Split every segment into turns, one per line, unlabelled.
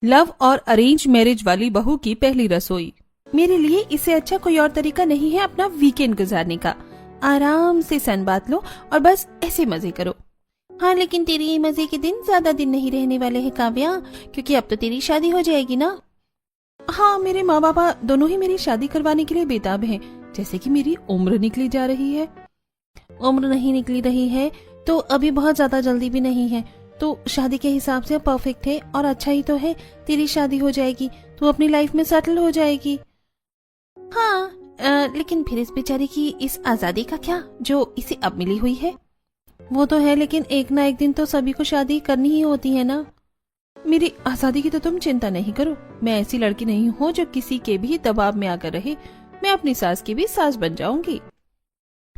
Love और arrange marriage वाली बहू की पहली रसोई। मेरे लिए इससे अच्छा कोई और तरीका नहीं है अपना वीकेंड गुजारने का। आराम से सन बात लो और बस ऐसे मजे करो। हाँ, लेकिन तेरे ये मजे के दिन ज्यादा दिन नहीं रहने वाले हैं काव्या, क्योंकि अब तो तेरी शादी हो जाएगी ना। हाँ, मेरे माँ बाबा दोनों ही मेरी शादी करवाने के लिए बेताब हैं। जैसे कि मेरी उम्र निकली जा रही है। उम्र नहीं निकली रही है तो अभी बहुत ज्यादा जल्दी भी नहीं है, तो शादी के हिसाब से परफेक्ट है और अच्छा ही तो है। तेरी शादी हो जाएगी, तू अपनी लाइफ में सेटल हो जाएगी। हाँ, लेकिन फिर इस बेचारी की इस आजादी का क्या जो इसे अब मिली हुई है। वो तो है, लेकिन एक ना एक दिन तो सभी को शादी करनी ही होती है ना। मेरी आजादी की तो तुम चिंता नहीं करो। मैं ऐसी लड़की नहीं हूँ जो किसी के भी दबाव में आकर रहे। मैं अपनी सास की भी सास बन जाऊंगी।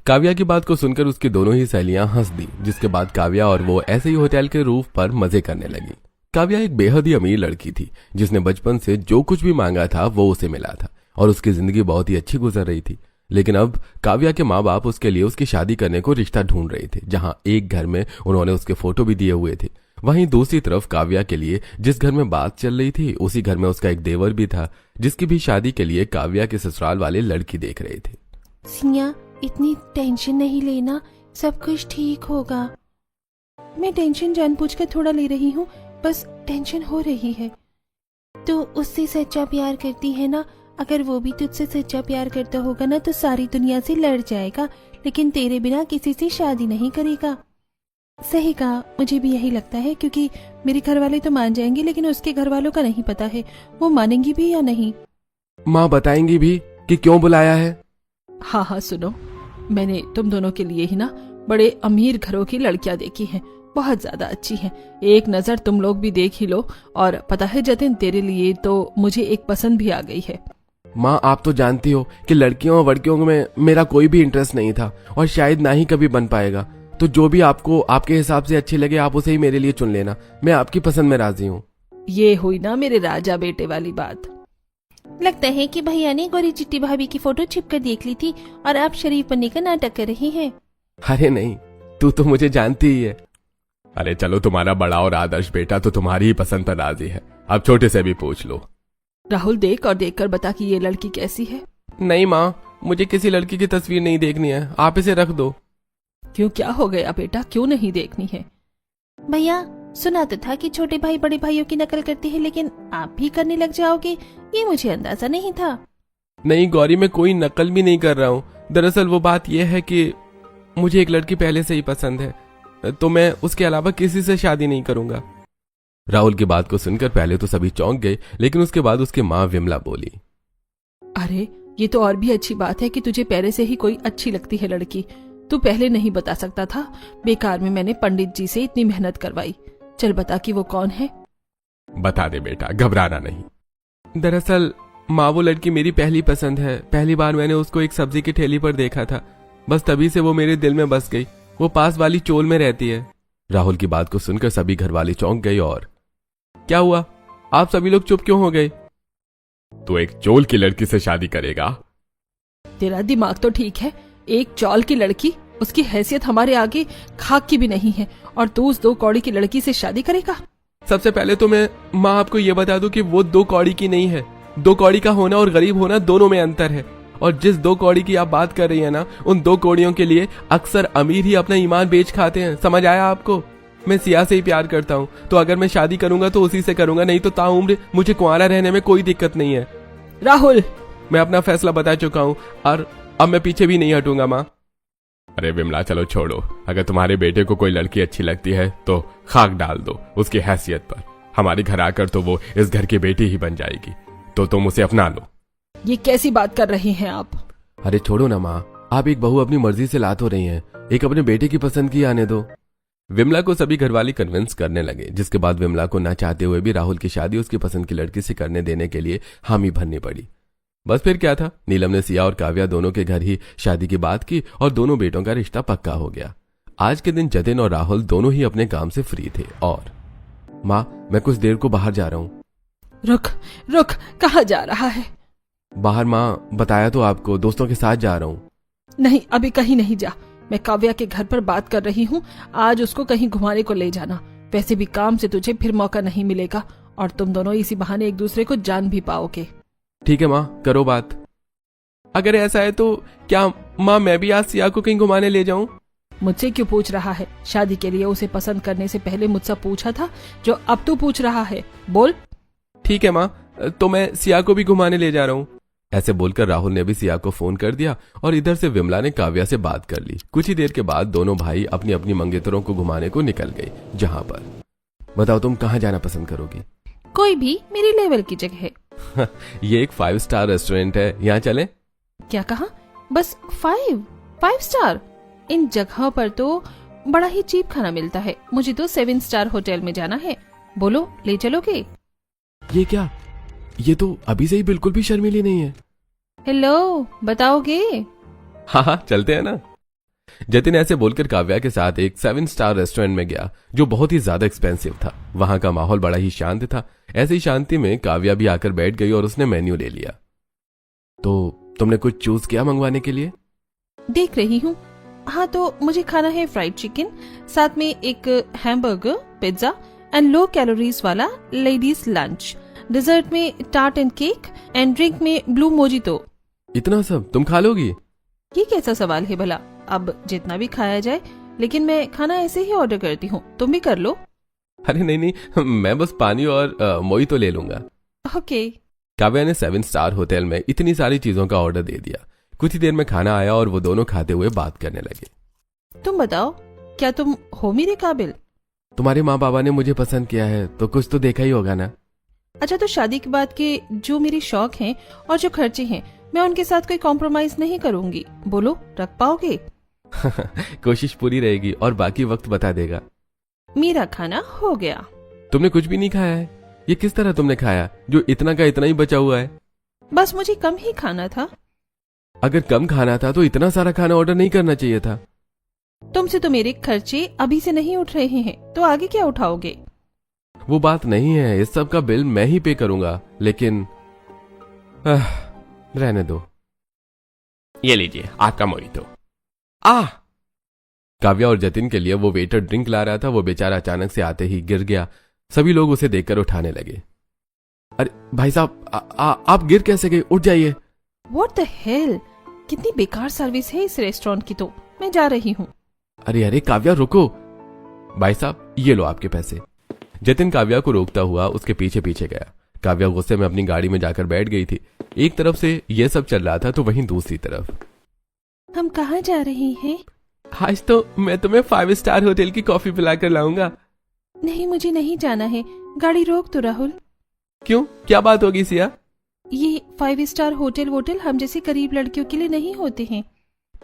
काव्या की बात को सुनकर उसकी दोनों ही सहेलियां हंस दी, जिसके बाद काव्या और वो ऐसे ही होटल के रूफ पर मजे करने लगी। काव्या एक बेहद ही अमीर लड़की थी, जिसने बचपन से जो कुछ भी मांगा था वो उसे मिला था और उसकी जिंदगी बहुत ही अच्छी गुजर रही थी। लेकिन अब काव्या के माँ बाप उसके लिए उसकी शादी करने को रिश्ता ढूंढ रहे थे, जहां एक घर में उन्होंने उसके फोटो भी दिए हुए थे। वहीं दूसरी तरफ काव्या के लिए जिस घर में बात चल रही थी, उसी घर में उसका एक देवर भी था, जिसकी भी शादी के लिए काव्या के ससुराल वाले लड़की देख रहे थे।
सिया, इतनी टेंशन नहीं लेना, सब कुछ ठीक होगा। मैं टेंशन जानबूझकर थोड़ा ले रही हूँ, बस टेंशन हो रही है। तो उससे सच्चा प्यार करती है ना। अगर वो भी तुझसे सच्चा प्यार करता होगा ना तो सारी दुनिया से लड़ जाएगा, लेकिन तेरे बिना किसी से शादी नहीं करेगा। सही कहा, मुझे भी यही लगता है, क्योंकि मेरे घर वाले तो मान जाएंगे, लेकिन उसके घर वालों का नहीं पता है वो मानेंगी भी या नहीं।
माँ बताएंगी भी कि क्यों बुलाया है?
हाँ हाँ, सुनो, मैंने तुम दोनों के लिए ही ना बड़े अमीर घरों की लड़कियां देखी हैं, बहुत ज्यादा अच्छी हैं। एक नजर तुम लोग भी देख ही लो। और पता है जतिन, तेरे लिए तो मुझे एक पसंद भी आ गई है।
माँ, आप तो जानती हो कि लड़कियों और लड़कियों में मेरा कोई भी इंटरेस्ट नहीं था और शायद ना ही कभी बन पाएगा। तो जो भी आपको आपके हिसाब से अच्छी लगे आप उसे ही मेरे लिए चुन लेना। मैं आपकी पसंद में राजी हूँ।
ये हुई ना मेरे राजा बेटे वाली बात। लगता है कि भैया ने गोरी चिट्टी भाभी की फोटो छिपकर देख ली थी और आप शरीफ बनने का नाटक कर रही हैं।
अरे नहीं, तू तो मुझे जानती ही है। अरे चलो, तुम्हारा बड़ा और आदर्श बेटा तो तुम्हारी ही पसंद पर राजी है। अब छोटे से भी पूछ लो।
राहुल, देख और देख कर बता कि ये लड़की कैसी है।
नहीं माँ, मुझे किसी लड़की की तस्वीर नहीं देखनी है, आप इसे रख दो।
क्यों, क्या हो गया बेटा, क्यों नहीं देखनी है? भैया, सुना तो था कि छोटे भाई बड़े भाइयों की नकल करते हैं, लेकिन आप भी करने लग जाओगे, ये मुझे अंदाजा नहीं था।
नहीं गौरी, मैं कोई नकल भी नहीं कर रहा हूँ। दरअसल वो बात यह है कि मुझे एक लड़की पहले से ही पसंद है, तो मैं उसके अलावा किसी से शादी नहीं करूंगा। राहुल की बात को सुनकर पहले तो सभी चौंक गए, लेकिन उसके बाद उसकी माँ विमला बोली,
अरे ये तो और भी अच्छी बात है कि तुझे पहले से ही कोई अच्छी लगती है लड़की। तू पहले नहीं बता सकता था? बेकार में मैंने पंडित जी से इतनी मेहनत करवाई। चल बता कि वो कौन है।
बता दे बेटा, घबराना नहीं। दरअसल माँ, वो लड़की मेरी पहली पसंद है। पहली बार मैंने उसको एक सब्जी की ठेली पर देखा था, बस तभी से वो मेरे दिल में बस गई। वो पास वाली चोल में रहती है। राहुल की बात को सुनकर सभी घरवाले चौंक गए। और क्या हुआ, आप सभी लोग चुप क्यों हो गए? तो एक चोल की लड़की से शादी करेगा?
तेरा दिमाग तो ठीक है। एक चौल की लड़की, उसकी हैसियत हमारे आगे खाक की भी नहीं है, और तू उस 2 कौड़ी की लड़की से शादी करेगा?
सबसे पहले तो मैं माँ आपको ये बता दूं कि वो 2 कौड़ी की नहीं है। 2 कौड़ी का होना और गरीब होना दोनों में अंतर है। और जिस 2 कौड़ी की आप बात कर रही है ना, उन 2 कौड़ियों के लिए अक्सर अमीर ही अपना ईमान बेच खाते हैं। समझ आया आपको? मैं सिया से ही प्यार करता हूँ, तो अगर मैं शादी करूंगा तो उसी से करूंगा, नहीं तो ताउम्र मुझे कुंवारा रहने में कोई दिक्कत नहीं है।
राहुल,
मैं अपना फैसला बता चुका हूँ और अब मैं पीछे भी नहीं हटूंगा माँ। अरे विमला, चलो छोड़ो। अगर तुम्हारे बेटे को कोई लड़की अच्छी लगती है तो खाक डाल दो उसकी हैसियत पर। हमारे घर आकर तो वो इस घर की बेटी ही बन जाएगी, तो तुम उसे अपना लो।
ये कैसी बात कर रहे हैं आप?
अरे छोड़ो ना माँ, आप एक बहू अपनी मर्जी से ला तो रही हैं, एक अपने बेटे की पसंद की आने दो। विमला को सभी घरवाले कन्विंस करने लगे, जिसके बाद विमला को ना चाहते हुए भी राहुल की शादी उसकी पसंद की लड़की से करने देने के लिए हामी भरनी पड़ी। बस फिर क्या था, नीलम ने सिया और काव्या दोनों के घर ही शादी की बात की और दोनों बेटों का रिश्ता पक्का हो गया। आज के दिन जतिन और राहुल दोनों ही अपने काम से फ्री थे। और माँ, मैं कुछ देर को बाहर जा रहा हूँ।
रुक रुक, कहाँ जा रहा है?
बाहर माँ, बताया तो आपको, दोस्तों के साथ जा रहा हूँ।
नहीं, अभी कहीं नहीं जा। मैं काव्या के घर पर बात कर रही हूँ। आज उसको कहीं घुमाने को ले जाना। वैसे भी काम से तुझे फिर मौका नहीं मिलेगा, और तुम दोनों इसी बहाने एक दूसरे को जान भी पाओगे।
ठीक है माँ, करो बात। अगर ऐसा है तो क्या माँ मैं भी आज सिया को कहीं घुमाने ले जाऊं?
मुझसे क्यों पूछ रहा है? शादी के लिए उसे पसंद करने से पहले मुझसे पूछा था, जो अब तू पूछ रहा है। बोल।
ठीक है माँ, तो मैं सिया को भी घुमाने ले जा रहा हूँ। ऐसे बोलकर राहुल ने भी सिया को फोन कर दिया और इधर से विमला ने काव्या से बात कर ली। कुछ ही देर के बाद दोनों भाई अपनी अपनी मंगेतरों को घुमाने को निकल गए। जहाँ पर बताओ तुम कहाँ जाना पसंद करोगी?
कोई भी मेरी लेवल की जगह है।
ये एक 5 स्टार रेस्टोरेंट है, यहाँ चलें?
क्या कहा? बस 5 स्टार? इन जगहों पर तो बड़ा ही चीप खाना मिलता है। मुझे तो 7 स्टार होटल में जाना है। बोलो, ले चलोगे?
ये क्या? ये तो अभी से ही बिल्कुल भी शर्मीली नहीं है।
हेलो, बताओगे?
हाँ हाँ, चलते हैं ना। जतिन ऐसे बोलकर काव्या के साथ एक 7 स्टार रेस्टोरेंट में गया, जो बहुत ही ज्यादा एक्सपेंसिव था। वहां का माहौल बड़ा ही शांत था। ऐसी शांति में काव्या भी आकर बैठ गई और उसने मेन्यू ले लिया। तो तुमने कुछ चूज किया मंगवाने के लिए?
देख रही हूँ। हाँ, तो मुझे खाना है फ्राइड चिकन, साथ में एक hamburger, pizza and low calories वाला लेडीज लंच, डिजर्ट में tart and cake and drink में ब्लू मोजितो।
इतना सब तुम खा लोगी?
ये कैसा सवाल है भला? अब जितना भी खाया जाए, लेकिन मैं खाना ऐसे ही ऑर्डर करती हूँ, तुम भी कर लो।
अरे नहीं नहीं, मैं बस पानी और मोहितो ले लूंगा।
ओके।
काव्या ने 7 स्टार होटल में इतनी सारी चीजों का ऑर्डर दे दिया। कुछ ही देर में खाना आया और वो दोनों खाते हुए बात करने लगे।
तुम बताओ, क्या तुम हो मेरे काबिल?
तुम्हारे माँ बाबा ने मुझे पसंद किया है तो कुछ तो देखा ही होगा ना।
अच्छा, तो शादी के बाद के जो मेरे शौक हैं और जो खर्चे हैं, मैं उनके साथ कोई कॉम्प्रोमाइज नहीं करूंगी। बोलो, रख पाओगे?
कोशिश पूरी रहेगी और बाकी वक्त बता देगा।
मेरा खाना हो गया।
तुमने कुछ भी नहीं खाया है? ये किस तरह तुमने खाया जो इतना का इतना ही बचा हुआ है?
बस मुझे कम ही खाना था।
अगर कम खाना था तो इतना सारा खाना ऑर्डर नहीं करना चाहिए था।
तुमसे तो मेरे खर्चे अभी से नहीं उठ रहे हैं, तो आगे क्या उठाओगे?
वो बात नहीं है, इस सब का बिल मैं ही पे करूंगा, लेकिन रहने दो। ये लीजिए आपका मोहितो। काव्या और जतिन के लिए वो वेटर ड्रिंक ला रहा था। वो बेचारा अचानक से आते ही गिर गया। सभी लोग उसे देखकर उठाने लगे। अरे भाई साहब, आप गिर कैसे गए? उठ जाइए।
What the hell? कितनी बेकार सर्विस है इस रेस्टोरेंट की। तो मैं जा रही हूँ।
अरे अरे काव्या रुको। भाई साहब, ये लो आपके पैसे। जतिन काव्या को रोकता हुआ उसके पीछे पीछे गया। काव्या गुस्से में अपनी गाड़ी में जाकर बैठ गई थी। एक तरफ से ये सब चल रहा था तो वहीं दूसरी तरफ।
हम कहाँ जा रहे हैं?
आज तो मैं तुम्हें 5 स्टार होटल की कॉफी पिलाकर लाऊंगा।
नहीं, मुझे नहीं जाना है। गाड़ी रोक तो राहुल।
क्यों, क्या बात होगी सिया?
ये 5 स्टार होटल हम जैसी गरीब लड़कियों के लिए नहीं होते हैं।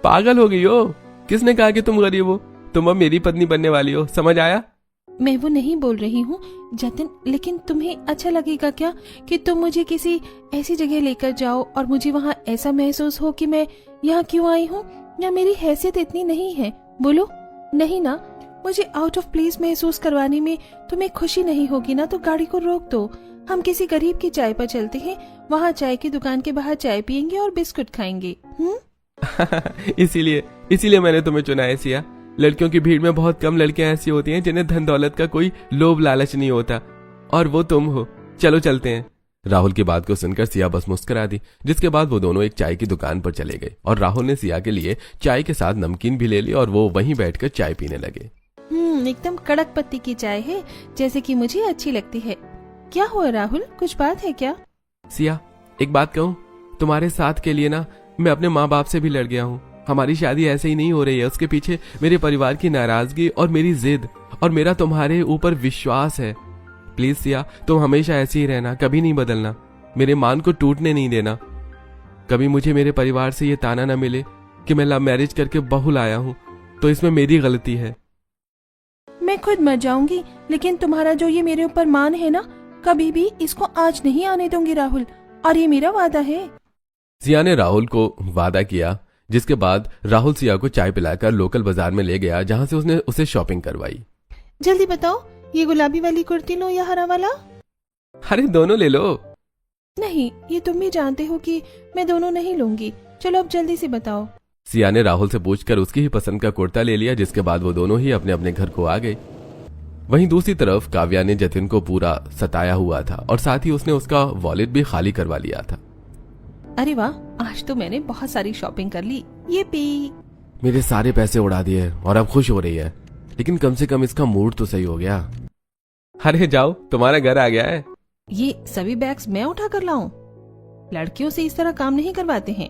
पागल हो गई हो? किसने कहा कि तुम गरीब हो? तुम अब मेरी पत्नी बनने वाली हो, समझ आया?
मैं वो नहीं बोल रही हूँ जतिन, लेकिन तुम्हें अच्छा लगेगा क्या कि तुम मुझे किसी ऐसी जगह लेकर जाओ और मुझे वहाँ ऐसा महसूस हो कि मैं यहाँ क्यों आई हूँ, या मेरी हैसियत इतनी नहीं है? बोलो, नहीं ना? मुझे आउट ऑफ प्लेस महसूस करवाने में तुम्हें खुशी नहीं होगी ना? तो गाड़ी को रोक दो। हम किसी गरीब की चाय पर चलते हैं, वहाँ चाय की दुकान के बाहर चाय पियेंगे और बिस्कुट खाएंगे।
इसीलिए मैंने तुम्हें चुना है सिया। लड़कियों की भीड़ में बहुत कम लड़कियां ऐसी होती हैं जिन्हें धन दौलत का कोई लोभ लालच नहीं होता, और वो तुम हो। चलो चलते हैं। राहुल की बात को सुनकर सिया बस मुस्कुरा दी, जिसके बाद वो दोनों एक चाय की दुकान पर चले गए और राहुल ने सिया के लिए चाय के साथ नमकीन भी ले ली और वो वहीं बैठकर चाय पीने लगे।
एकदम कड़क पत्ती की चाय है, जैसे कि मुझे अच्छी लगती है। क्या हुआ राहुल, कुछ बात है क्या?
सिया, एक बात कहूँ? तुम्हारे साथ के लिए ना मैं अपने माँ बाप से भी लड़ गया हूँ। हमारी शादी ऐसे ही नहीं हो रही है। उसके पीछे मेरे परिवार की नाराजगी और मेरी जिद और मेरा तुम्हारे ऊपर विश्वास है। प्लीज सिया, तुम हमेशा ऐसे ही रहना, कभी नहीं बदलना। मेरे मान को टूटने नहीं देना। कभी मुझे मेरे परिवार से ये ताना न मिले कि मैं लव मैरिज करके बहू लाया हूँ, तो इसमें मेरी गलती है।
मैं खुद मर जाऊंगी, लेकिन तुम्हारा जो ये मेरे ऊपर मान है ना, कभी भी इसको आज नहीं आने दूंगी राहुल, और ये मेरा वादा है।
सिया ने राहुल को वादा किया, जिसके बाद राहुल सिया को चाय पिलाकर लोकल बाजार में ले गया, जहां से उसने उसे शॉपिंग करवाई।
जल्दी बताओ, ये गुलाबी वाली कुर्ती लो या हरा वाला?
अरे दोनों ले लो।
नहीं, ये तुम भी जानते हो कि मैं दोनों नहीं लूंगी। चलो अब जल्दी से बताओ।
सिया ने राहुल से पूछकर उसकी ही पसंद का कुर्ता ले लिया, जिसके बाद वो दोनों ही अपने अपने घर को आ गए। वहीं दूसरी तरफ काव्या ने जतिन को पूरा सताया हुआ था और साथ ही उसने उसका वॉलेट भी खाली करवा लिया था।
अरे वाह, आज तो मैंने बहुत सारी शॉपिंग कर ली। ये पी।
मेरे सारे पैसे उड़ा दिए और अब खुश हो रही है, लेकिन कम से कम इसका मूड तो सही हो गया। अरे जाओ, तुम्हारा घर आ गया है।
ये सभी बैग्स मैं उठा कर लाऊं? लड़कियों से इस तरह काम नहीं करवाते हैं।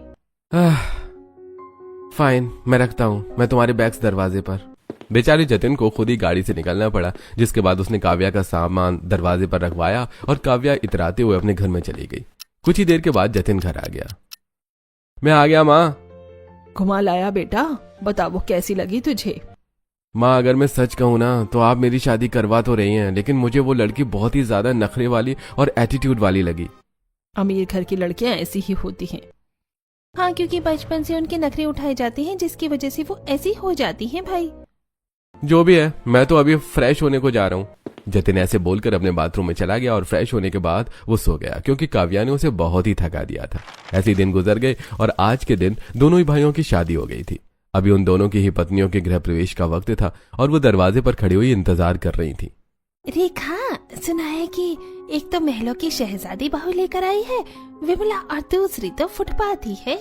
फाइन, मैं रखता हूँ। मैं तुम्हारे बैग्स दरवाजे पर। बेचारे जतिन को खुद ही गाड़ी से निकलना पड़ा, जिसके बाद उसने काव्या का सामान दरवाजे पर रखवाया और काव्या इतराते हुए अपने घर में चली गई। कुछ ही देर के बाद जतिन घर आ गया। मैं आ गया माँ।
घुमा लाया बेटा, बता वो कैसी लगी तुझे?
माँ, अगर मैं सच कहूँ ना तो आप मेरी शादी करवा तो रही हैं, लेकिन मुझे वो लड़की बहुत ही ज्यादा नखरे वाली और एटीट्यूड वाली लगी।
अमीर घर की लड़कियां ऐसी ही होती हैं। हाँ, क्योंकि बचपन से उनके नखरे उठाए जाते हैं, जिसकी वजह से वो ऐसी हो जाती हैं भाई।
जो भी है, मैं तो अभी फ्रेश होने को जा रहा हूँ। जतिन ऐसे बोलकर अपने बाथरूम में चला गया और फ्रेश होने के बाद वो सो गया, क्योंकि काव्या ने उसे बहुत ही थका दिया था। ऐसे ही दिन गुजर गए और आज के दिन दोनों ही भाइयों की शादी हो गई थी। अभी उन दोनों की ही पत्नियों के गृह प्रवेश का वक्त था और वो दरवाजे पर खड़ी हुई इंतजार कर रही थी।
रेखा, सुना है कि एक तो महलों की शहजादी बहू लेकर आई है विमला, और दूसरी तो फुटपाथी है।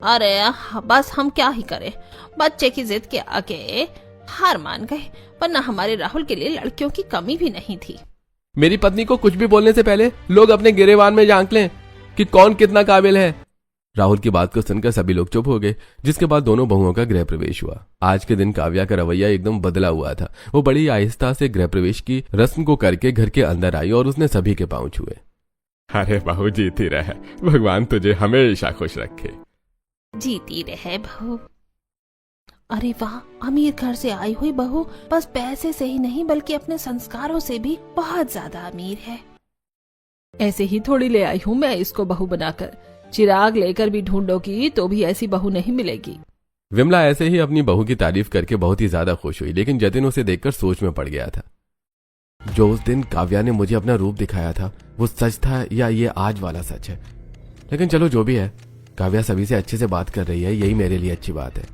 अरे बस हम क्या ही करें, बच्चे की जिद के आगे हार मान गए, वरना हमारे राहुल के लिए लड़कियों की कमी भी नहीं थी।
मेरी पत्नी को कुछ भी बोलने से पहले लोग अपने गिरेबान में झांक लें कि कौन कितना काबिल है। राहुल की बात को सुनकर सभी लोग चुप हो गए, जिसके बाद दोनों बहुओं का गृह प्रवेश हुआ। आज के दिन काव्या का रवैया एकदम बदला हुआ था। वो बड़ी आहिस्ता से गृह प्रवेश की रस्म को करके घर के अंदर आई और उसने सभी के पांव छुए।
अरे बहू जीती रहे, भगवान तुझे हमेशा खुश रखे।
जीती रहे बहू। अरे वाह, अमीर घर से आई हुई बहू बस पैसे से ही नहीं बल्कि अपने संस्कारों से भी बहुत ज्यादा अमीर है। ऐसे ही थोड़ी ले आई हूँ मैं इसको बहू बनाकर। चिराग लेकर भी ढूंढोगी तो भी ऐसी बहू नहीं मिलेगी।
विमला ऐसे ही अपनी बहू की तारीफ करके बहुत ही ज्यादा खुश हुई, लेकिन जतिन उसे देखकर सोच में पड़ गया था। जो उस दिन काव्या ने मुझे अपना रूप दिखाया था वो सच था या ये आज वाला सच है? लेकिन चलो जो भी है, काव्या सभी से अच्छे से बात कर रही है, यही मेरे लिए अच्छी बात है।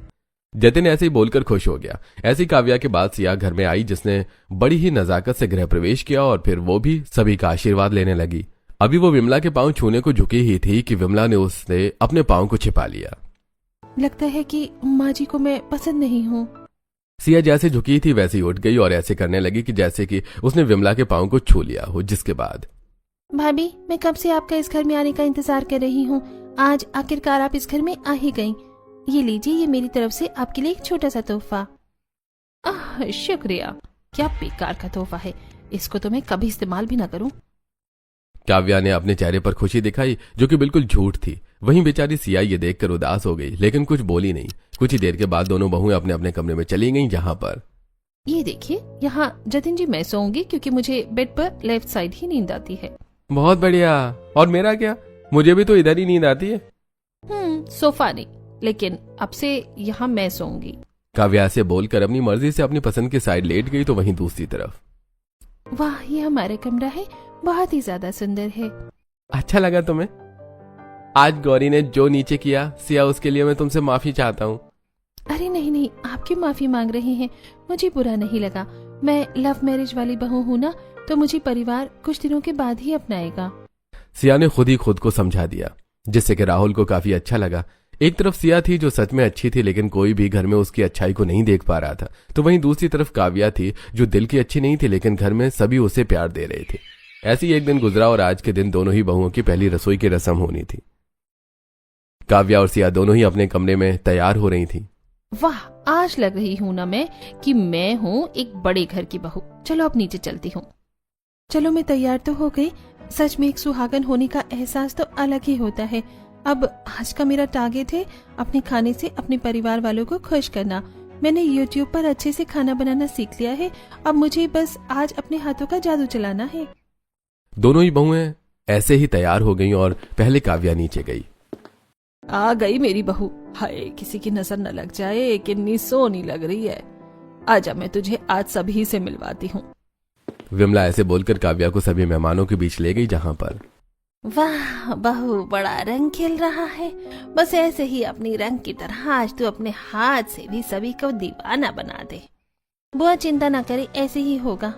जतिन ऐसे ही बोलकर खुश हो गया। ऐसी काव्या के बाद सिया घर में आई, जिसने बड़ी ही नजाकत से गृह प्रवेश किया और फिर वो भी सभी का आशीर्वाद लेने लगी। अभी वो विमला के पांव छूने को झुकी ही थी कि विमला ने उससे अपने पांव को छिपा लिया।
लगता है कि माँ जी को मैं पसंद नहीं हूँ।
सिया जैसे झुकी थी वैसे ही उठ गई और ऐसे करने लगी कि जैसे कि उसने विमला के पांव को छू लिया हो, जिसके बाद
भाभी, मैं कब से आपका इस घर में आने का इंतजार कर रही हूँ। आज आखिरकार आप इस घर में आ ही गयी। ये लीजिए, ये मेरी तरफ से आपके लिए एक छोटा सा तोहफा। शुक्रिया। क्या बेकार का तोहफा है, इसको तो मैं कभी इस्तेमाल भी ना करूं।
काव्या ने अपने चेहरे पर खुशी दिखाई, जो कि बिल्कुल झूठ थी। वहीं बेचारी सिया ये देखकर उदास हो गई, लेकिन कुछ बोली नहीं। कुछ ही देर के बाद दोनों बहुएं अपने अपने कमरे में चली गईं, जहां पर
ये देखिए, यहाँ जतिन जी मैं सोऊंगी क्योंकि मुझे बेड पर लेफ्ट साइड ही नींद आती है।
बहुत बढ़िया। और मेरा क्या? मुझे भी तो इधर ही नींद आती है।
सोफा नहीं, लेकिन अब से यहाँ मैं सोऊंगी।
काव्या से बोलकर अपनी मर्जी से अपनी पसंद की साइड लेट गई। तो वहीं दूसरी तरफ,
वाह, ये हमारा कमरा है, बहुत ही ज्यादा सुंदर है।
अच्छा लगा तुम्हें? आज गौरी ने जो नीचे किया सिया, उसके लिए मैं तुमसे माफी चाहता हूँ।
अरे नहीं नहीं, आप क्यों माफी मांग रहे हैं? मुझे बुरा नहीं लगा। मैं लव मैरिज वाली बहू हूँ ना, तो मुझे परिवार कुछ दिनों के बाद ही अपनाएगा।
सिया ने खुद ही खुद को समझा दिया, जिससे कि राहुल को काफी अच्छा लगा। एक तरफ सिया थी जो सच में अच्छी थी, लेकिन कोई भी घर में उसकी अच्छाई को नहीं देख पा रहा था। तो वहीं दूसरी तरफ काव्या थी जो दिल की अच्छी नहीं थी, लेकिन घर में सभी उसे प्यार दे रहे थे। ऐसे ही एक दिन गुजरा और आज के दिन दोनों ही बहुओं की पहली रसोई की रस्म होनी थी। काव्या और सिया दोनों ही अपने कमरे में तैयार हो रही थी।
वाह, आज लग रही हूँ ना मैं कि मैं हूँ एक बड़े घर की बहू। चलो अब नीचे चलती हूँ। चलो, मैं तैयार तो हो गई। सच में एक सुहागन होने का एहसास तो अलग ही होता है। अब आज का मेरा टारगेट है अपने खाने से अपने परिवार वालों को खुश करना। मैंने YouTube पर अच्छे से खाना बनाना सीख लिया है। अब मुझे बस आज अपने हाथों का जादू चलाना है।
दोनों ही बहुएं ऐसे ही तैयार हो गईं और पहले काव्या नीचे गई।
आ गई मेरी बहू। हाय, किसी की नजर न लग जाए, कितनी सोनी लग रही है। आजा, मैं तुझे आज सभी से मिलवाती हूँ।
विमला ऐसे बोलकर काव्या को सभी मेहमानों के बीच ले गई, जहां पर
वाह बहू, बड़ा रंग खिल रहा है। बस ऐसे ही अपनी रंग की तरह आज तू अपने हाथ से भी सभी को दीवाना बना दे। बुआ चिंता ना करे, ऐसे ही होगा।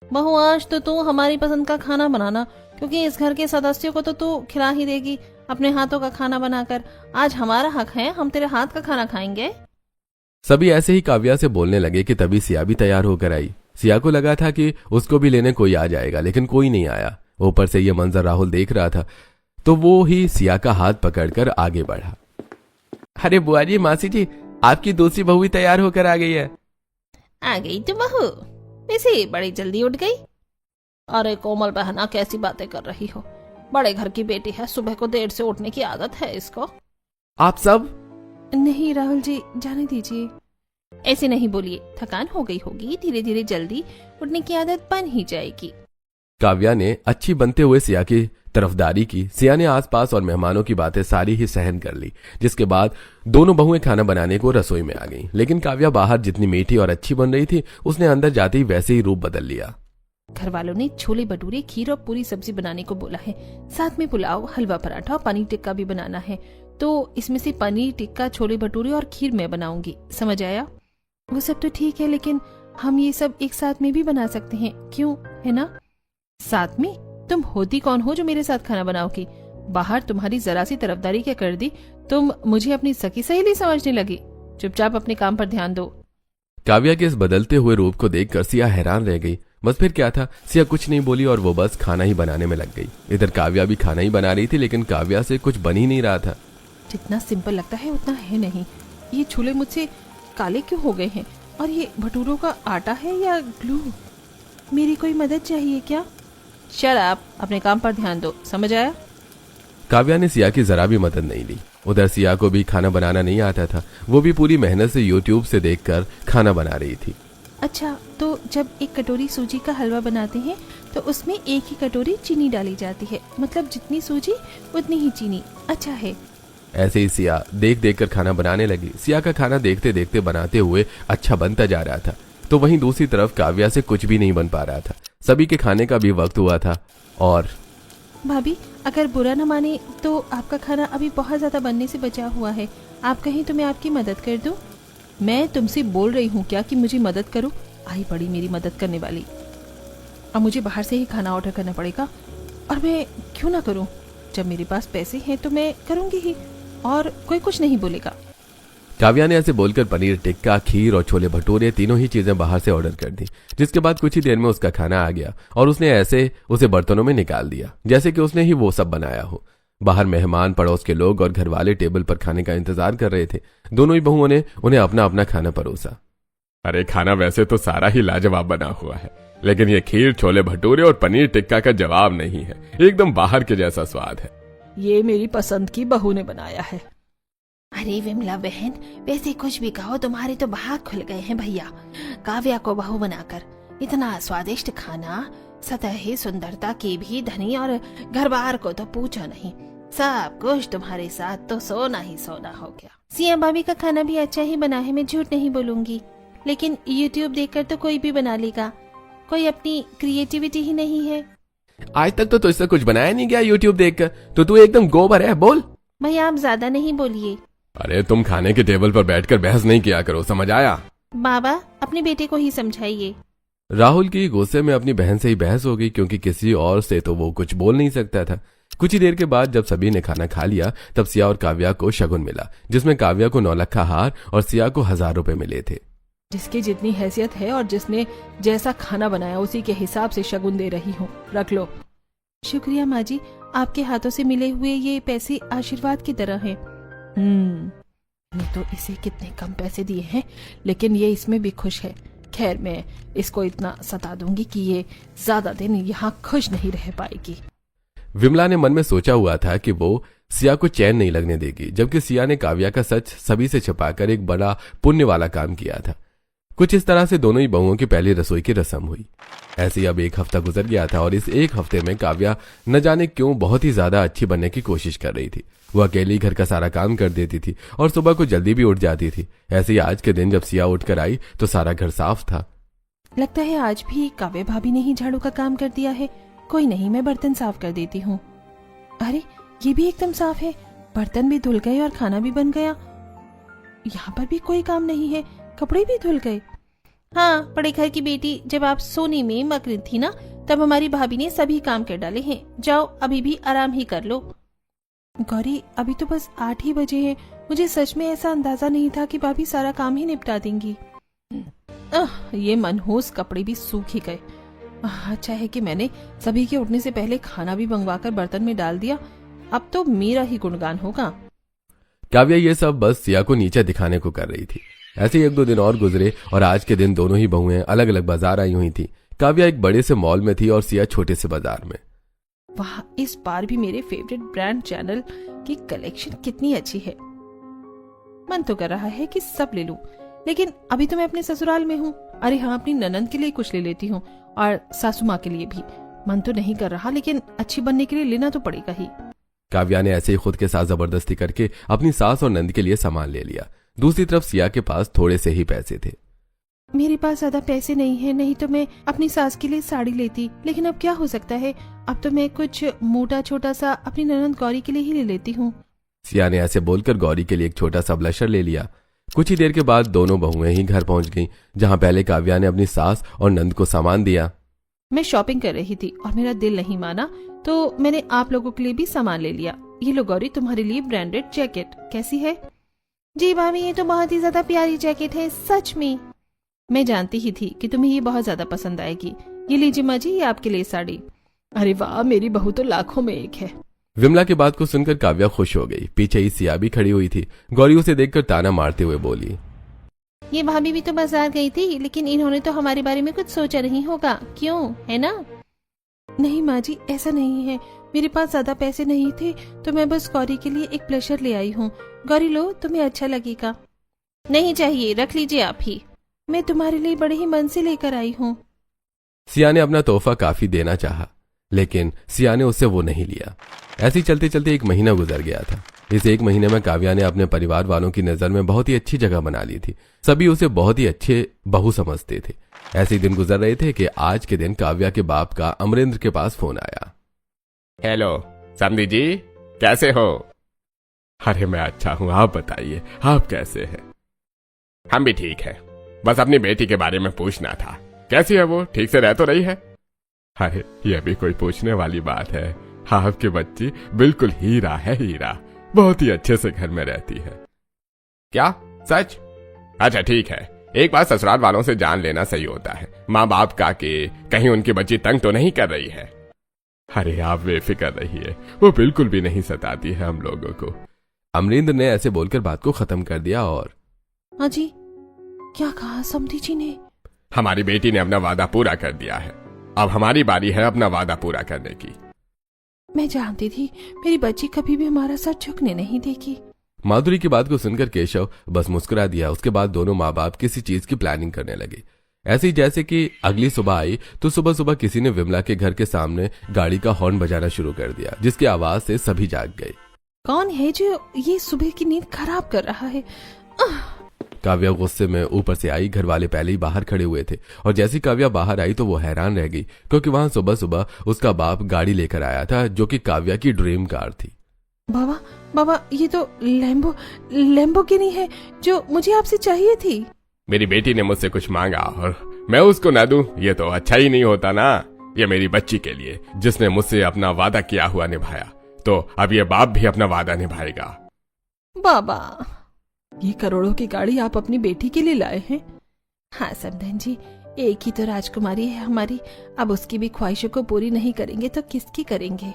बहू आज तो तू हमारी पसंद का खाना बनाना, क्योंकि इस घर के सदस्यों को तो तू खिला ही देगी अपने हाथों का खाना बनाकर। आज हमारा हक है, हम तेरे हाथ का खाना खाएंगे।
सभी ऐसे ही काव्या से बोलने लगे कि तभी सिया भी तैयार होकर आई। सिया को लगा था कि उसको भी लेने कोई आ जाएगा, लेकिन कोई नहीं आया। ऊपर से ये मंजर राहुल देख रहा था तो वो ही सिया का हाथ पकड़कर आगे बढ़ा। अरे बुआ जी, मासी जी, आपकी दूसरी बहू भी तैयार होकर आ गई है।
आ गई तो बहू, वैसे बड़ी जल्दी उठ गई। अरे कोमल बहना, कैसी बातें कर रही हो? बड़े घर की बेटी है, सुबह को देर से उठने की आदत है इसको।
आप सब?
नहीं राहुल जी, जाने दीजिए। ऐसे नहीं बोलिए, थकान हो गई होगी, धीरे धीरे जल्दी उठने की आदत बन ही जाएगी।
काव्या ने अच्छी बनते हुए सिया की तरफदारी की। सिया ने आसपास और मेहमानों की बातें सारी ही सहन कर ली, जिसके बाद दोनों बहुएं खाना बनाने को रसोई में आ गईं। लेकिन काव्या बाहर जितनी मीठी और अच्छी बन रही थी, उसने अंदर जाते ही वैसे ही रूप बदल लिया।
घर वालों ने छोले भटूरे, खीर और पूरी सब्जी बनाने को बोला है। साथ में पुलाव, हलवा पराठा और पनीर टिक्का भी बनाना है। तो इसमें से पनीर टिक्का, छोले भटूरे और खीर मैं बनाऊंगी, समझ आया? वो सब तो ठीक है, लेकिन हम ये सब एक साथ में भी बना सकते हैं, क्यों, है ना? साथ में? तुम होती कौन हो जो मेरे साथ खाना बनाओगी? बाहर तुम्हारी जरा सी तरफदारी क्या कर दी, तुम मुझे अपनी सखी सहेली समझने लगी। चुपचाप अपने काम पर ध्यान दो।
काव्या के इस बदलते हुए रूप को देखकर सिया हैरान रह गई। बस फिर क्या था, सिया कुछ नहीं बोली और वो बस खाना ही बनाने में लग गई। इधर काव्या भी खाना ही बना रही थी, लेकिन काव्या से कुछ बन ही नहीं रहा था।
जितना सिंपल लगता है उतना है नहीं। ये छोले मुझसे काले क्यों हो गए हैं? और ये भटूरों का आटा है या ग्लू? मेरी कोई मदद चाहिए क्या? शट अप, अपने काम पर ध्यान दो, समझ आया?
काव्या ने सिया की जरा भी मदद नहीं ली। उधर सिया को भी खाना बनाना नहीं आता था। वो भी पूरी मेहनत से यूट्यूब से देखकर खाना बना रही थी।
अच्छा, तो जब एक कटोरी सूजी का हलवा बनाते हैं तो उसमें एक ही कटोरी चीनी डाली जाती है, मतलब जितनी सूजी उतनी ही चीनी। अच्छा है।
ऐसे ही सिया देख देख कर खाना बनाने लगी। सिया का खाना देखते देखते बनाते हुए अच्छा बनता जा रहा था, तो वहीं दूसरी तरफ काव्या से कुछ भी नहीं बन पा रहा था। सभी के खाने का भी वक्त हुआ था। और
भाभी, अगर बुरा न माने तो आपका खाना अभी बहुत ज्यादा बनने से बचा हुआ है। आप कहें तो मैं आपकी मदद कर दूं? मैं तुमसे बोल रही हूँ क्या कि मुझे मदद करो? आई पड़ी मेरी मदद करने वाली। अब मुझे बाहर से ही खाना ऑर्डर करना पड़ेगा, और मैं क्यों ना करूँ? जब मेरे पास पैसे हैं तो मैं करूँगी ही, और कोई कुछ नहीं बोलेगा।
काव्या ने ऐसे बोलकर पनीर टिक्का, खीर और छोले भटूरे तीनों ही चीजें बाहर से ऑर्डर कर दी, जिसके बाद कुछ ही देर में उसका खाना आ गया और उसने ऐसे उसे बर्तनों में निकाल दिया जैसे कि उसने ही वो सब बनाया हो। बाहर मेहमान, पड़ोस के लोग और घर वाले टेबल पर खाने का इंतजार कर रहे थे। दोनों ही बहुओं ने उन्हें अपना अपना खाना परोसा।
अरे खाना वैसे तो सारा ही लाजवाब बना हुआ है, लेकिन ये खीर, छोले भटूरे और पनीर टिक्का का जवाब नहीं है। एकदम बाहर के जैसा स्वाद है।
ये मेरी पसंद की बहू ने बनाया है।
अरे विमला बहन, वैसे कुछ भी कहो, तुम्हारे तो भाग खुल गए हैं भैया। काव्या को बहू बनाकर इतना स्वादिष्ट खाना, सतह ही सुंदरता की भी धनी, और घर बार को तो पूछो नहीं। सब कुछ तुम्हारे साथ तो सोना ही सोना हो गया।
सिया भाभी का खाना भी अच्छा ही बना है, मैं झूठ नहीं बोलूंगी, लेकिन YouTube देखकर तो कोई भी बना लेगा। कोई अपनी क्रिएटिविटी ही नहीं है।
आज तक तो तुझसे कुछ बनाया नहीं गया यूट्यूब देखकर, तो तू एकदम गोबर है। बोल
भैया, आप ज्यादा नहीं बोलिए।
अरे तुम खाने के टेबल पर बैठकर बहस नहीं किया करो, समझ आया?
बाबा, अपने बेटे को ही समझाइए।
राहुल की गुस्से में अपनी बहन से ही बहस हो गई, क्योंकि किसी और से तो वो कुछ बोल नहीं सकता था। कुछ ही देर के बाद जब सभी ने खाना खा लिया, तब सिया और काव्या को शगुन मिला, जिसमें काव्या को 9 लाख का हार और सिया को 1000 रुपए मिले थे।
जिसकी जितनी हैसियत है और जिसने जैसा खाना बनाया उसी के हिसाब से शगुन दे रही हूँ, रख लो। शुक्रिया माँ जी, आपके हाथों से मिले हुए ये पैसे आशीर्वाद की तरह हैं। मैंने तो इसे कितने कम पैसे दिए हैं, लेकिन ये इसमें भी खुश है। खैर, मैं इसको इतना सता दूंगी कि ये ज्यादा दिन यहाँ खुश नहीं रह पाएगी।
विमला ने मन में सोचा हुआ था कि वो सिया को चैन नहीं लगने देगी, जबकि सिया ने काव्या का सच सभी से छिपाकर एक बड़ा पुण्य वाला काम किया था। कुछ इस तरह से दोनों ही बहुओं की पहली रसोई की रस्म हुई। ऐसे ही अब 1 हफ्ता गुजर गया था और इस 1 हफ्ते में काव्या न जाने क्यों बहुत ही ज्यादा अच्छी बनने की कोशिश कर रही थी। वो अकेली घर का सारा काम कर देती थी और सुबह को जल्दी भी उठ जाती थी। ऐसे ही आज के दिन जब सिया उठकर आई तो सारा घर साफ था।
लगता है आज भी काव्या भाभी ने ही झाड़ू का काम कर दिया है। कोई नहीं, मैं बर्तन साफ कर देती हूँ। अरे, ये भी एकदम साफ है, बर्तन भी धुल गए और खाना भी बन गया। यहाँ पर भी कोई काम नहीं है, कपड़े भी धुल गए। हाँ, बड़े घर की बेटी, जब आप सोने में मगन थी ना, तब हमारी भाभी ने सभी काम कर डाले हैं। जाओ, अभी भी आराम ही कर लो। गौरी, अभी तो बस 8 ही बजे हैं। मुझे सच में ऐसा अंदाजा नहीं था कि भाभी सारा काम ही निपटा देंगी। ये मनहूस कपड़े भी सूख ही गए। अच्छा है कि मैंने सभी के उठने से पहले खाना भी मंगवाकर बर्तन में डाल दिया। अब तो मेरा ही गुणगान होगा।
काव्या ये सब बस सिया को नीचे दिखाने को कर रही थी। ऐसे ही 1-2 दिन और गुजरे और आज के दिन दोनों ही बहुएं अलग अलग बाजार आई हुई थी। काव्या एक बड़े से मॉल में थी और सिया छोटे से बाजार में।
वाह, इस बार भी मेरे फेवरेट ब्रांड चैनल की कलेक्शन कितनी अच्छी है। मन तो कर रहा है कि सब ले लूं, लेकिन अभी तो मैं अपने ससुराल में हूँ। अरे हाँ, अपनी ननंद के लिए कुछ ले लेती हूँ और सासू माँ के लिए भी। मन तो नहीं कर रहा, लेकिन अच्छी बनने के लिए लेना तो पड़ेगा ही।
काव्या ने ऐसे ही खुद के साथ जबरदस्ती करके अपनी सास और नंद के लिए सामान ले लिया। दूसरी तरफ सिया के पास थोड़े से ही पैसे थे।
मेरे पास ज्यादा पैसे नहीं है, नहीं तो मैं अपनी सास के लिए साड़ी लेती। लेकिन अब क्या हो सकता है, अब तो मैं कुछ मोटा छोटा सा अपनी ननंद गौरी के लिए ही ले लेती हूँ।
सिया ने ऐसे बोलकर गौरी के लिए एक छोटा सा ब्लशर ले लिया। कुछ ही देर के बाद दोनों बहुएं ही घर पहुंच गईं, जहां पहले काव्या ने अपनी सास और नंद को सामान दिया।
मैं शॉपिंग कर रही थी और मेरा दिल नहीं माना, तो मैंने आप लोगों के लिए भी सामान ले लिया। ये लो गौरी, तुम्हारे लिए ब्रांडेड जैकेट। कैसी है? जी भाभी, ये तो बहुत ही ज्यादा प्यारी जैकेट है, सच में। मैं जानती ही थी कि तुम्हें ये बहुत ज्यादा पसंद आएगी। ये लीजिए माँ जी, ये आपके लिए साड़ी। अरे वाह, मेरी बहू तो लाखों में एक है।
विमला की बात को सुनकर काव्या खुश हो गई। पीछे ही सिया भी खड़ी हुई थी। गौरी उसे देखकर ताना मारते हुए बोली,
ये भाभी भी तो बाजार गई थी, लेकिन इन्होंने तो हमारे बारे में कुछ सोचा नहीं होगा, क्यों, है ना? नहीं माँ जी, ऐसा नहीं है। मेरे पास ज्यादा पैसे नहीं थे, तो मैं बस गौरी के लिए एक ब्लशर ले आई हूँ। गौरी लो, तुम्हें अच्छा लगेगा। नहीं चाहिए, रख लीजिए आप ही। मैं तुम्हारे लिए बड़े ही मन से लेकर आई हूँ।
सिया ने अपना तोहफा काफी देना चाहा, लेकिन सिया ने उससे वो नहीं लिया। ऐसे ही चलते चलते 1 महीना गुजर गया था। इस 1 महीने में काव्या ने अपने परिवार वालों की नजर में बहुत ही अच्छी जगह बना ली थी। सभी उसे बहुत ही अच्छे बहू समझते थे। ऐसे ही दिन गुजर रहे थे कि आज के दिन काव्या के बाप का अमरेंद्र के पास फोन आया।
हेलो समधी जी, कैसे हो? अरे मैं अच्छा हूं, आप बताइए, आप कैसे हैं? हम भी ठीक हैं। बस अपनी बेटी के बारे में पूछना था। कैसी है वो? ठीक से रह तो रही है? अरे ये भी कोई पूछने वाली बात है? आपकी बच्ची बिल्कुल हीरा है, हीरा। बहुत ही अच्छे से घर में रहती है। क्या सच? अच्छा ठीक है। एक बार ससुराल वालों से जान लेना सही होता है, माँ बाप का, कि कहीं उनकी बच्ची तंग तो नहीं कर रही है। अरे आप बेफिक्र रहिए, वो बिल्कुल भी नहीं सताती है हम लोगों को।
अमरेंद्र ने ऐसे बोलकर बात को खत्म कर दिया। और
हाँ जी, क्या कहा समधी जी ने?
हमारी बेटी ने अपना वादा पूरा कर दिया है। अब हमारी बारी है अपना वादा पूरा करने की।
मैं जानती थी मेरी बच्ची कभी भी हमारा सर झुकने नहीं देगी।
माधुरी की बात को सुनकर केशव बस मुस्कुरा दिया। उसके बाद दोनों माँ बाप किसी चीज की प्लानिंग करने लगे। ऐसे ही जैसे कि अगली सुबह आई तो सुबह सुबह किसी ने विमला के घर के सामने गाड़ी का हॉर्न बजाना शुरू कर दिया, जिसकी आवाज से सभी जाग गए।
कौन है जो ये सुबह की नींद खराब कर रहा है?
काव्या गुस्से में ऊपर से आई। घर वाले पहले ही बाहर खड़े हुए थे और जैसी काव्या बाहर आई तो वो हैरान रह गई, क्योंकि वहां सुबह सुबह उसका बाप गाड़ी लेकर आया था, जो कि काव्या की ड्रीम कार थी।
बाबा बाबा, ये तो लैम्बोर्गिनी है जो मुझे आपसे चाहिए थी।
मेरी बेटी ने मुझसे कुछ मांगा और मैं उसको ना दूं, ये तो अच्छा ही नहीं होता ना। ये मेरी बच्ची के लिए, जिसने मुझसे अपना वादा किया हुआ निभाया, तो अब ये बाप भी अपना वादा निभाएगा।
बाबा, ये करोड़ों की गाड़ी आप अपनी बेटी के लिए लाए हैं? हाँ समधन जी, एक ही तो राजकुमारी है हमारी। अब उसकी भी ख्वाहिशों को पूरी नहीं करेंगे तो किसकी करेंगे?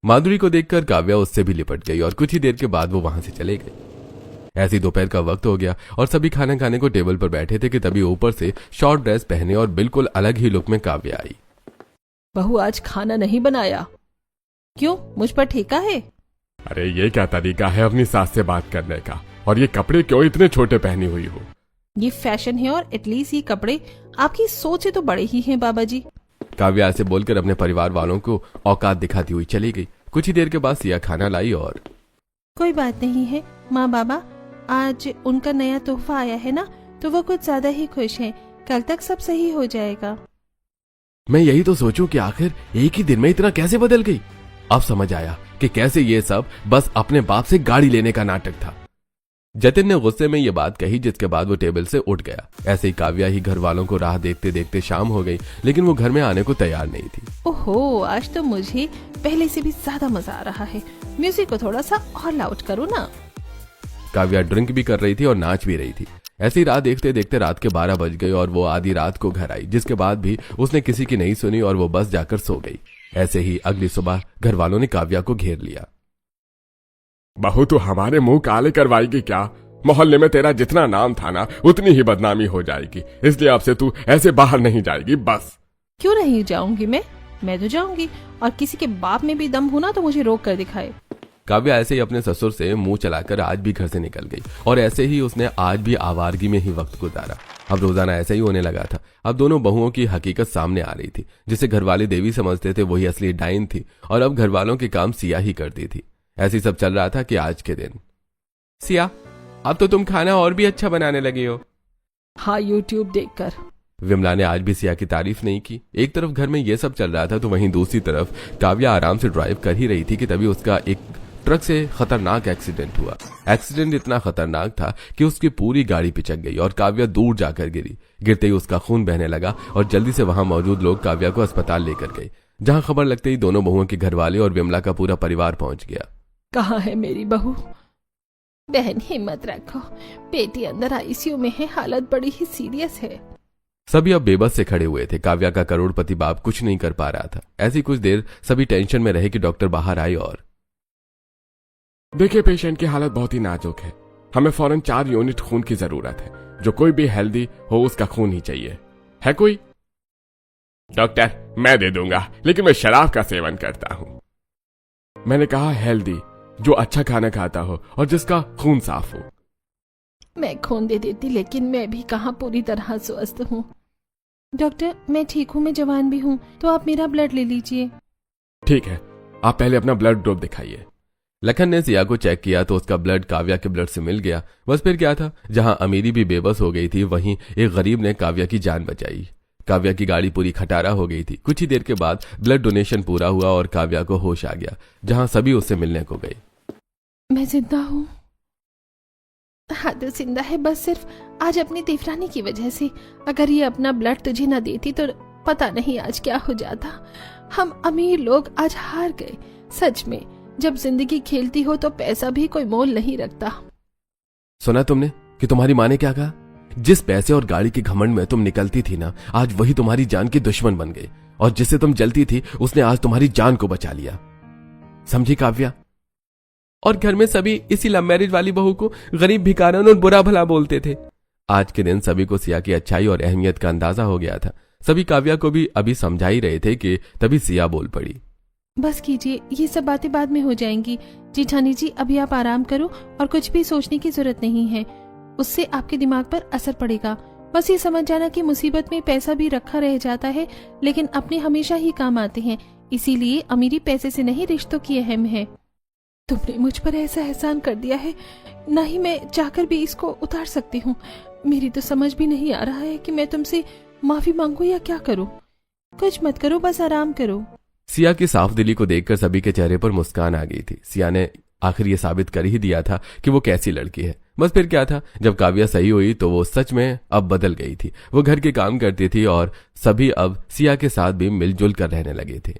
माधुरी को देखकर काव्या उससे भी लिपट गई और कुछ ही देर के बाद वो वहां से चले गए। ऐसी दोपहर का वक्त हो गया और सभी खाना खाने को टेबल पर बैठे थे कि तभी ऊपर से शॉर्ट ड्रेस पहने और बिल्कुल अलग ही लुक में काव्या आई।
बहू, आज खाना नहीं बनाया? क्यों, मुझ पर ठेका है?
अरे ये क्या तरीका है अपनी सास से बात करने का? और ये कपड़े क्यों इतने छोटे पहनी हुई हो?
ये फैशन है और एटलीस्ट ये कपड़े आपकी सोच से तो बड़े ही हैं बाबा जी।
काव्या ऐसे बोलकर अपने परिवार वालों को औकात दिखाती हुई चली गई। कुछ ही देर के बाद सिया खाना लाई और
कोई बात नहीं है माँ बाबा, आज उनका नया तोहफा आया है ना, तो वो कुछ ज्यादा ही खुश हैं। कल तक सब सही हो जाएगा।
मैं यही तो सोचूं कि आखिर एक ही दिन में इतना कैसे बदल गई। अब समझ आया कि कैसे ये सब बस अपने बाप से गाड़ी लेने का नाटक था। जतिन ने गुस्से में ये बात कही, जिसके बाद वो टेबल से उठ गया। ऐसे ही काव्या ही घर वालों को राह देखते देखते शाम हो गई, लेकिन वो घर में आने को तैयार नहीं थी।
ओहो, आज तो मुझे पहले से भी ज्यादा मजा आ रहा है। म्यूजिक को थोड़ा सा और लाउड करो ना।
काव्या ड्रिंक भी कर रही थी और नाच भी रही थी। ऐसी राह देखते देखते रात के 12 बज गए और वो आधी रात को घर आई, जिसके बाद भी उसने किसी की नहीं सुनी और वो बस जाकर सो गई। ऐसे ही अगली सुबह घर वालों ने काव्या को घेर लिया।
बहू तू हमारे मुंह काले करवाएगी क्या? मोहल्ले में तेरा जितना नाम था ना, उतनी ही बदनामी हो जाएगी, इसलिए अब से तू ऐसे बाहर नहीं जाएगी बस।
क्यों नहीं जाऊंगी? मैं तो जाऊंगी, और किसी के बाप में भी दम हो ना तो मुझे रोक कर दिखाए।
काव्या ऐसे ही अपने ससुर से मुंह चलाकर आज भी घर से निकल गई, और ऐसे ही उसने आज भी आवारगी में ही वक्त गुजारा। अब रोजाना ऐसा ही होने लगा था। अब दोनों बहुओं की हकीकत सामने आ रही थी। जिसे घर वाले देवी समझते थे वही असली डाइन थी, और अब घर वालों के काम सिया ही करती थी। ऐसे सब चल रहा था कि आज के दिन, सिया अब तो तुम खाना और भी अच्छा बनाने लगी हो।
हाँ, यूट्यूब देखकर।
विमला ने आज भी सिया की तारीफ नहीं की। एक तरफ घर में ये सब चल रहा था तो वहीं दूसरी तरफ काव्या आराम से ड्राइव कर ही रही थी कि तभी उसका एक ट्रक से खतरनाक एक्सीडेंट हुआ। एक्सीडेंट इतना खतरनाक था कि उसकी पूरी गाड़ी पिचक गई और काव्या दूर जाकर गिरी। गिरते ही उसका खून बहने लगा और जल्दी से वहां मौजूद लोग काव्या को अस्पताल लेकर गए, जहां खबर लगते ही दोनों बहुओं के घर वाले और विमला का पूरा परिवार पहुंच गया।
कहाँ है मेरी बहू?
बहन हिम्मत रखो, बेटी अंदर आईसीयू में है, हालत बड़ी ही सीरियस है।
सभी अब बेबस से खड़े हुए थे। काव्या का करोड़पति बाप कुछ नहीं कर पा रहा था। ऐसी कुछ देर सभी टेंशन में रहे कि डॉक्टर बाहर आए और
देखिए, पेशेंट की हालत बहुत ही नाजुक है, हमें फौरन 4 यूनिट खून की जरूरत है। जो कोई भी हेल्दी हो उसका खून ही चाहिए। है कोई? डॉक्टर मैं दे दूंगा, लेकिन मैं शराब का सेवन करता हूं। मैंने कहा हेल्दी, जो अच्छा खाना खाता हो और जिसका खून साफ हो।
मैं खून दे देती, लेकिन मैं भी कहाँ पूरी तरह स्वस्थ हूँ।
डॉक्टर मैं ठीक हूँ, मैं जवान भी हूँ, तो आप मेरा ब्लड ले लीजिए।
ठीक है, आप पहले अपना ब्लड ग्रुप दिखाइए।
लखन ने सिया को चेक किया तो उसका ब्लड काव्या के ब्लड से मिल गया। बस फिर क्या था, जहां अमीरी भी बेबस हो गई थी वहीं एक गरीब ने काव्या की जान बचाई। काव्या की गाड़ी पूरी खटारा हो गई थी। कुछ ही देर के बाद ब्लड डोनेशन पूरा हुआ और काव्या को होश आ गया, जहां सभी उससे मिलने को गए।
मैं जिंदा हूँ।
हाँ तो जिंदा है, बस सिर्फ आज अपनी देवरानी की वजह से। अगर ये अपना ब्लड तुझे ना देती तो पता नहीं आज क्या हो जाता। हम अमीर लोग आज हार गए। सच में, जब जिंदगी खेलती हो तो पैसा भी कोई मोल नहीं रखता।
सुना तुमने कि तुम्हारी माँ ने क्या कहा? जिस पैसे और गाड़ी के घमंड में तुम निकलती थी ना, आज वही तुम्हारी जान के दुश्मन बन गए, और जिससे तुम जलती थी उसने आज तुम्हारी जान को बचा लिया। समझी काव्या? और घर में सभी इसी लव मैरिज वाली बहू को गरीब, भिखारन और बुरा भला बोलते थे। आज के दिन सभी को सिया की अच्छाई और अहमियत का अंदाजा हो गया था। सभी काव्या को भी अभी समझा ही रहे थे कि तभी सिया बोल पड़ी।
बस कीजिए, ये सब बातें बाद में हो जाएंगी। जेठानी जी अभी आप आराम करो और कुछ भी सोचने की जरूरत नहीं है, उससे आपके दिमाग पर असर पड़ेगा। बस ये समझ जाना कि मुसीबत में पैसा भी रखा रह जाता है, लेकिन अपने हमेशा ही काम आते हैं। इसीलिए अमीरी पैसे से नहीं, रिश्तों की अहम है। तुमने मुझ पर ऐसा एहसान कर दिया है, ना ही मैं चाहकर भी इसको उतार सकती हूँ। मेरी तो समझ भी नहीं आ रहा है कि मैं तुमसे माफी मांगू या क्या करूँ। कुछ मत करो, बस आराम करो।
सिया की साफ दिली को देखकर सभी के चेहरे पर मुस्कान आ गई थी। सिया ने आखिर ये साबित कर ही दिया था कि वो कैसी लड़की है। बस फिर क्या था, जब काव्या सही हुई तो वो सच में अब बदल गई थी। वो घर के काम करती थी और सभी अब सिया के साथ भी मिलजुल कर रहने लगे थे।